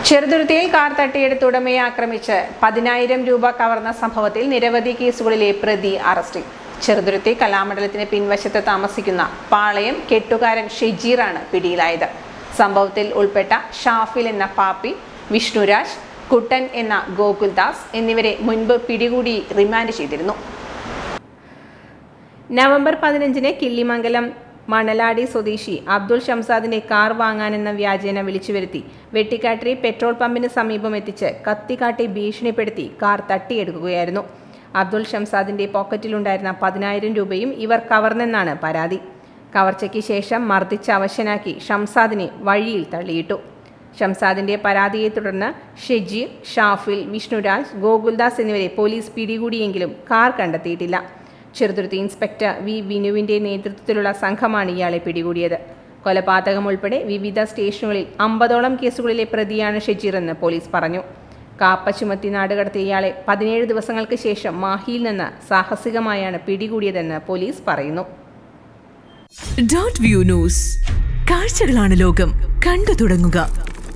ചെറുതുരുത്തിയിൽ car തട്ടിയെടുത്ത് ഉടമയെ ആക്രമിച്ച് 10,000 രൂപ കവർന്ന സംഭവത്തിൽ നിരവധി കേസുകളിലെ പ്രതി അറസ്റ്റിൽ. ചെറുതുരുത്തി കലാമണ്ഡലത്തിന് പിൻവശത്ത് താമസിക്കുന്ന പാളയം കെട്ടുകാരൻ ഷെജീറാണ് പിടിയിലായത്. സംഭവത്തിൽ ഉൾപ്പെട്ട ഷാഫിൽ എന്ന പാപ്പി, വിഷ്ണുരാജ്, കുട്ടൻ എന്ന ഗോകുൽദാസ് എന്നിവരെ മുൻപ് പിടികൂടി റിമാൻഡ് ചെയ്തിരുന്നു. നവംബർ 15-ന് കിള്ളിമംഗലം മണലാടി സ്വദേശി അബ്ദുൾ ഷംസാദിന്റെ കാർ വാങ്ങാനെന്ന വ്യാജേന വിളിച്ചുവരുത്തി വെട്ടിക്കാട്ടിരി പെട്രോൾ പമ്പിന് സമീപം എത്തിച്ച് കത്തിക്കാട്ടി ഭീഷണിപ്പെടുത്തി കാർ തട്ടിയെടുക്കുകയായിരുന്നു. അബ്ദുൾ ഷംസാദിന്റെ പോക്കറ്റിലുണ്ടായിരുന്ന 10,000 രൂപയും ഇവർ കവർന്നെന്നാണ് പരാതി. കവർച്ചയ്ക്ക് ശേഷം മർദ്ദിച്ച് അവശനാക്കി ഷംസാദിനെ വഴിയിൽ തള്ളിയിട്ടു. ഷംസാദിന്റെ പരാതിയെ തുടർന്ന് ഷെജീർ, ഷാഫിൽ, വിഷ്ണുരാജ്, ഗോകുൽദാസ് എന്നിവരെ പോലീസ് പിടികൂടിയെങ്കിലും കാർ കണ്ടെത്തിയിട്ടില്ല. ചെറുതുരുത്തി ഇൻസ്പെക്ടർ വി വിനുവിന്റെ നേതൃത്വത്തിലുള്ള സംഘമാണ് ഇയാളെ പിടികൂടിയത്. കൊലപാതകം ഉൾപ്പെടെ വിവിധ സ്റ്റേഷനുകളിൽ 50ഓളം കേസുകളിലെ പ്രതിയാണ് ഷെജീർ എന്ന് പോലീസ് പറഞ്ഞു. കാപ്പ ചുമത്തി നാടുകടത്തിയ ഇയാളെ 17 ദിവസങ്ങൾക്ക് ശേഷം മാഹിയിൽ നിന്ന് സാഹസികമായാണ് പിടികൂടിയതെന്ന് പോലീസ് പറയുന്നു. ഡോട്ട് വ്യൂ ന്യൂസ്, കാഴ്ചകളാണ് ലോകം, കണ്ടു തുടങ്ങുക.